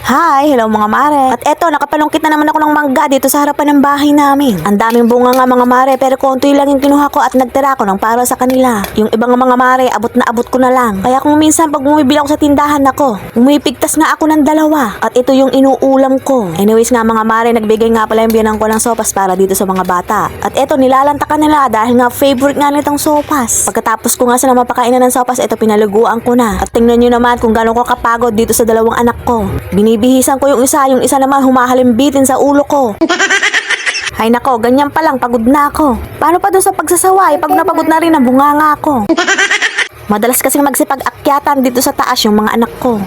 Hi, hello mga mare. At eto, nakapalungkit na naman ako ng mangga dito sa harapan ng bahay namin. Ang daming bunga nga mga mare, pero konti lang yung kinuha ko at nagtira ko ng para sa kanila. Yung ibang mga mare, abot na abot ko na lang. Kaya kung minsan pag bumibili ako sa tindahan ako, umipigtas nga ako ng dalawa. At ito yung inuulam ko. Anyways nga mga mare, nagbigay nga pala yung biyanang ko ng sopas para dito sa mga bata. At eto, nilalantakan nila dahil nga favorite nga nitong sopas. Pagkatapos ko nga sila mapakainan ng sopas, eto pinaluguan ko na. At tingnan nyo naman kung gano'n ko kapagod dito sa dalawang anak ko. Binibihisan ko yung isa naman humahalimbitin sa ulo ko. Hay nako, ganyan pa lang, pagod na ako. Paano pa dun sa pagsasaway, pag napagod na rin ang bunganga ako. Madalas kasing magsipag-akyatan dito sa taas yung mga anak ko.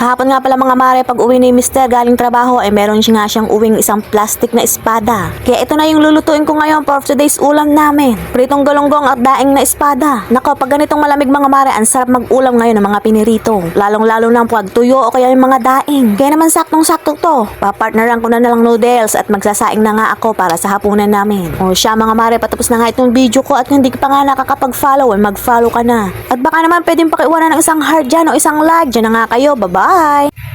Kahapon nga pala mga mare, pag uwi ni Mr. galing trabaho ay meron siya nga siyang uwing isang plastic na espada. Kaya ito na yung lulutuin ko ngayon for today's ulam namin. Pritong galonggong at daing na espada. Nako, pag ganitong malamig mga mare, ang sarap mag-ulam ngayon ng mga pinirito. Lalong-lalo ng pag tuyo o kaya yung mga daing. Kaya naman saktong-sakto to. Papartneran ko na lang noodles at magsasaing na nga ako para sa hapunan namin. O siya mga mare, patapos na nga itong video ko at kung hindi ka pa nga nakakapag-follow, ay mag-follow ka na. At baka naman pwedeng pakiwanan ng isang heart dyan o isang like. Dyan na nga kayo. Bye-bye!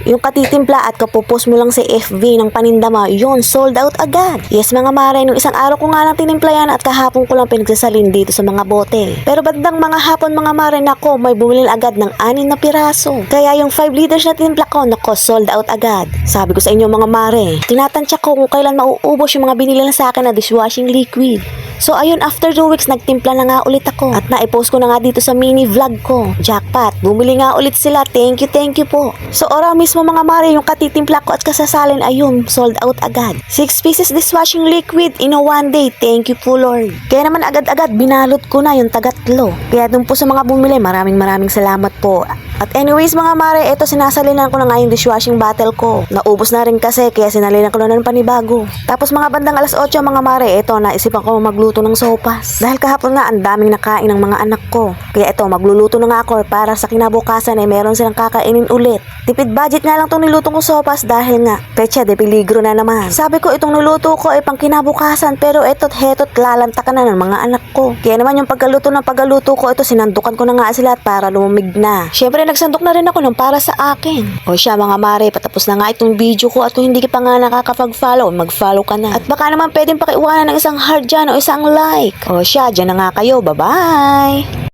Yung katitimpla at kapupos mo lang sa FB ng paninda mo, yun, sold out agad. Yes mga mare, nung isang araw ko nga lang tinimpla yan at kahapon ko lang pinagsasalin dito sa mga bote. Pero bandang mga hapon mga mare, nako, may bumili agad ng 6 na piraso. Kaya yung 5 liters na tinimpla ko, nako, sold out agad. Sabi ko sa inyo mga mare, tinatansya ko kung kailan mauubos yung mga binili na sa akin na dishwashing liquid. So ayun, after 2 weeks, nagtimpla na nga ulit ako. At naipost ko na nga dito sa mini vlog ko. Jackpot, bumili nga ulit sila. Thank you po. So ora mismo mga mare, yung katitimpla ko at kasasalin, ayun, sold out agad. 6 pieces dishwashing liquid in a 1 day. Thank you po Lord. Kaya naman agad-agad binalot ko na yung tagatlo. Kaya dun po sa mga bumili, maraming salamat po. At anyways mga mare, eto sinasalinan ko na nga yung dishwashing bottle ko. Naubos na rin kasi, kaya sinalinan ko na ng panibago. Tapos mga bandang alas 8 mga mare, eto naisipan ko magluto ng sopas. Dahil kahapon nga ang daming nakain ng mga anak ko. Kaya eto, magluluto na nga ako para sa kinabukasan ay meron silang kakainin ulit. Tipid budget nga lang itong nilutong ko sopas dahil nga pecha de peligro na naman. Sabi ko itong niluto ko ay pang kinabukasan, pero eto't hetot lalantakan na ng mga anak ko. Kaya naman yung paggaluto ko, ito sinandukan ko na nga sila para lumamig na. Syempre nagsandok na rin ako ng para sa akin. O siya mga mare, patapos na nga itong video ko at kung hindi ka pa nga nakakapag-follow, mag-follow ka na. At baka naman pwedeng pakiuwanan ng isang heart dyan o isang like. O siya, dyan na nga kayo. Bye-bye!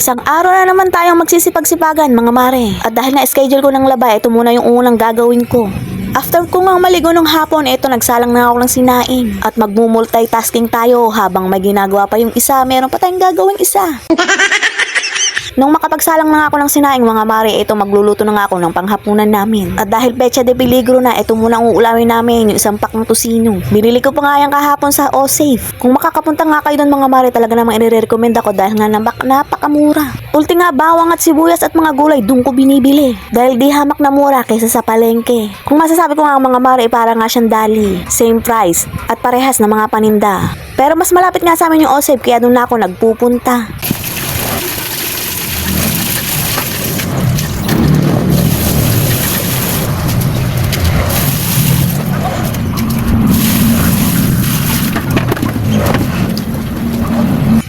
Isang araw na naman tayong magsisipag-sipagan mga mare. At dahil na-schedule ko ng labay, ito muna yung unang gagawin ko. After ko ngang maligo nung hapon, eto nagsalang na ako ng sinaing. At magmumultitasking tayo habang may ginagawa pa yung isa, meron pa tayong gagawing isa. Nung makapagsalang na nga ako ng sinaing mga mare, ito magluluto na nga ako ng panghapunan namin. At dahil pecha de peligro na, ito muna ang uulawin namin, yung isang pack ng tosino. Binili ko pa nga yan kahapon sa O-Safe. Kung makakapunta nga kayo doon mga mare, talaga namang i-recommend ako dahil nga napakamura. Ulti nga bawang at sibuyas at mga gulay, doon ko binibili. Dahil di hamak na mura kaysa sa palengke. Kung masasabi ko nga mga mare, para nga siyang dali. Same price at parehas na mga paninda. Pero mas malapit nga sa amin yung O-Safe, kaya doon na ako nagpupunta.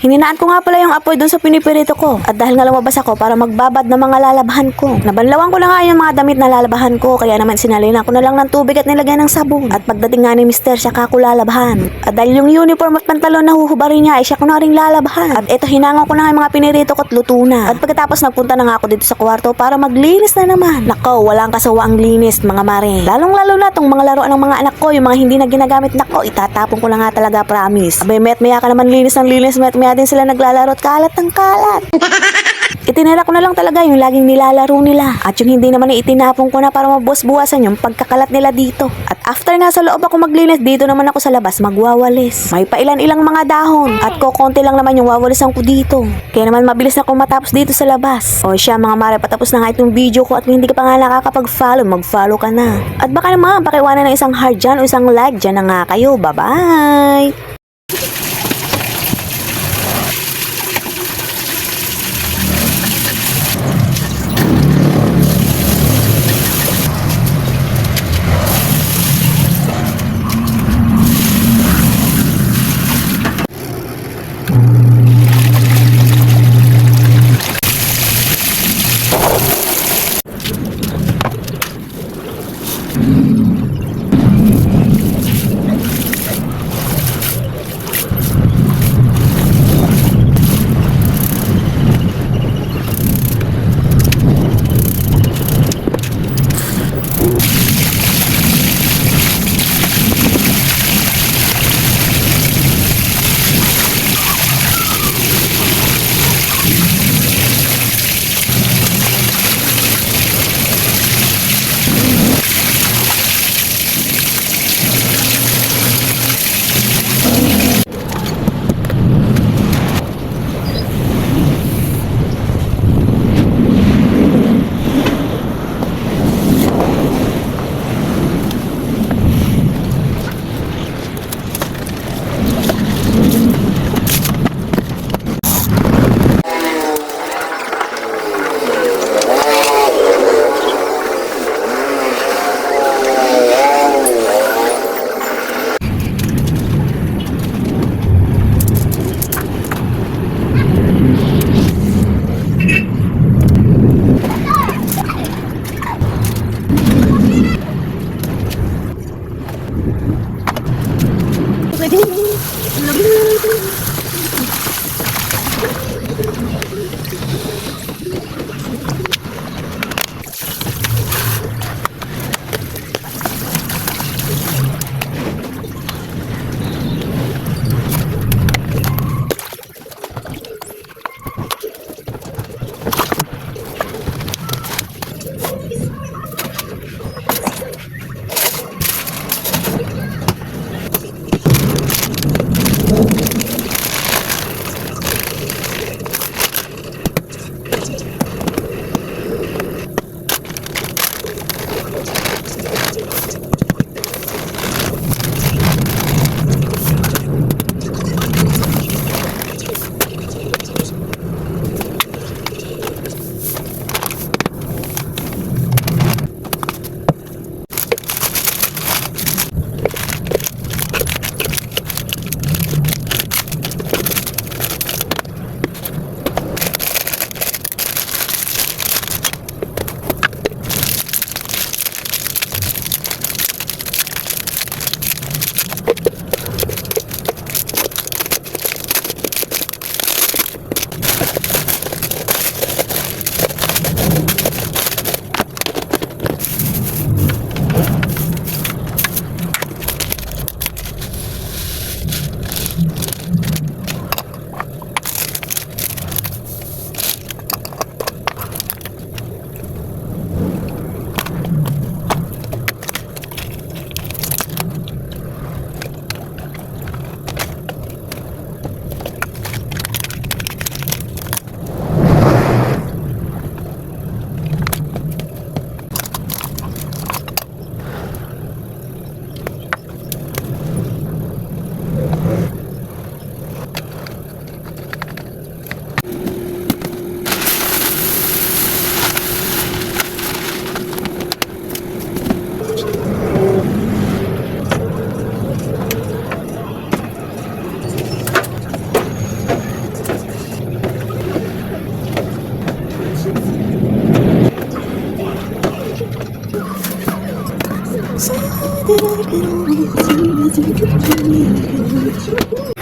Hininaan ko nga pala yung apoy doon sa pinipirito ko. At dahil nga lumabas ako para magbabad ng mga lalabahan ko. Nabanlawan ko na nga yung mga damit na lalabahan ko. Kaya naman sinalina ko na lang ng tubig at nilagyan ng sabon. At pagdating nga ni Mister, siya ka ko lalabahan. At dahil yung uniform at pantalon na huhubarin niya, ay siya ko na rin lalabahan. At eto, hinangon ko na nga yung mga pinirito ko at luto na. At pagkatapos nagpunta na nga ako dito sa kwarto para maglinis na naman. Nako, walang kasawa ang linis mga mare. Lalong-lalo na tong mga laruan ng mga anak ko, yung mga hindi na ginagamit. Nako, itatapon ko na nga talaga, promise. Abay, met-maya ka naman linis ng linis, met-maya din sila naglalaro at kalat ng kalat. Itinira ko na lang talaga yung laging nilalaro nila. At yung hindi naman itinapon ko na para mabuwas-buwasan yung pagkakalat nila dito. At after nga sa loob ako maglinis, dito naman ako sa labas magwawalis. May pailan-ilang mga dahon. At kokonti lang naman yung wawalisan ko dito. Kaya naman mabilis na akong matapos dito sa labas. O siya mga mare, patapos na nga itong video ko. At kung hindi ka pa nga nakakapag-follow, mag-follow ka na. At baka naman pakiwanan ng isang heart dyan o isang like dyan na nga kayo. Bye-bye!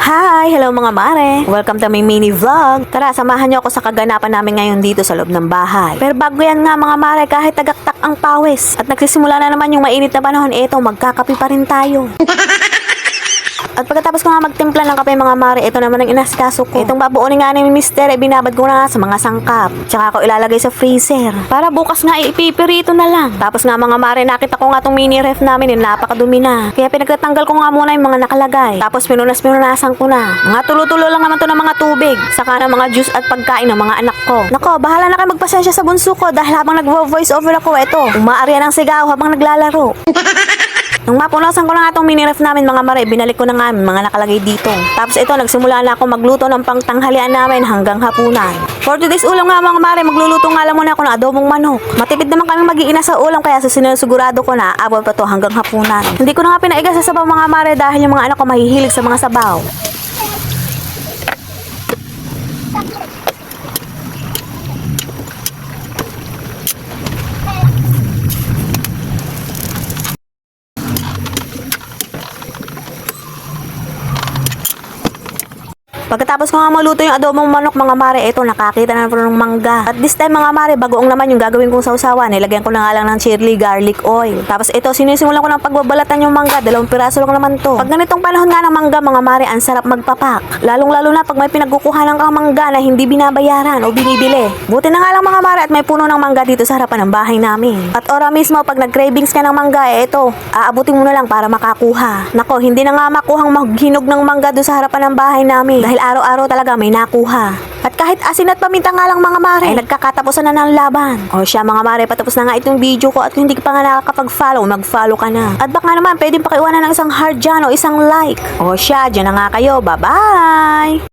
Hi! Hello mga mare! Welcome to my mini vlog. Tara, samahan niyo ako sa kaganapan namin ngayon dito sa loob ng bahay. Pero bago yan nga mga mare, kahit tagaktak ang pawis at nagsisimula na naman yung mainit na panahon, magkakape pa rin tayo. At pagkatapos ko nga magtimpla ng kape mga mare, ito naman ang inasikaso ko. Itong babuonin nga ni Mister, binabad ko na nga sa mga sangkap. Tsaka ako ilalagay sa freezer. Para bukas nga ipipirito na lang. Tapos nga mga mare, nakita ko nga tong mini ref namin, napakadumi na. Kaya pinagtatanggal ko nga muna yung mga nakalagay. Tapos pinunasan ko na. Mga tulo-tulo lang naman to ng mga tubig. Saka ng mga juice at pagkain ng mga anak ko. Nako, bahala na kayo magpasensya sa bunso ko dahil habang nag-voice over ako, umaarya ng sigaw habang naglalaro. Nung mapunasan ko na nga itong mini ref namin mga mare, binalik ko na nga mga nakalagay dito. Tapos nagsimula na ako magluto ng pangtanghalian namin hanggang hapunan. For today's ulam nga mga mare, magluluto nga lang muna ako ng adobong manok. Matipid naman kami mag-iina sa ulam kaya sinusigurado ko na abot pa to hanggang hapunan. Hindi ko na nga pinaiga sa sabaw mga mare dahil yung mga anak ko mahihilig sa mga sabaw. Pagkatapos ko nga maluto yung adobong manok mga mare, nakakita na naman ng mangga. At this time mga mare, bagoong naman yung gagawin kong sausawan. Nilagyan ko na nga lang ng chili garlic oil. Tapos sinisimulan ko ng pagbabalatan yung mangga. 2 piraso lang naman to. Pag ganitong panahon nga ng mangga mga mare, ang sarap magpapak. Lalong-lalo na pag may pinagkukuhanan kang mangga na hindi binabayaran o binibili. Buti na nga lang mga mare at may puno ng mangga dito sa harapan ng bahay namin. At ora mismo pag nag-cravings ka ng mangga, aabutin mo na lang para makakuha. Nako, hindi na nga makuhang maghinog ng mangga doon sa harapan ng bahay namin. Dahil araw-araw talaga may nakuha. At kahit asin at paminta nga lang mga mare, nagkakatapusan na ng laban. O siya mga mare, patapos na nga itong video ko at kung hindi ka pa nga nakakapag-follow, mag-follow ka na. At baka naman, pwedeng pakiwanan ng isang heart dyan o isang like. O siya, dyan na nga kayo. Bye-bye!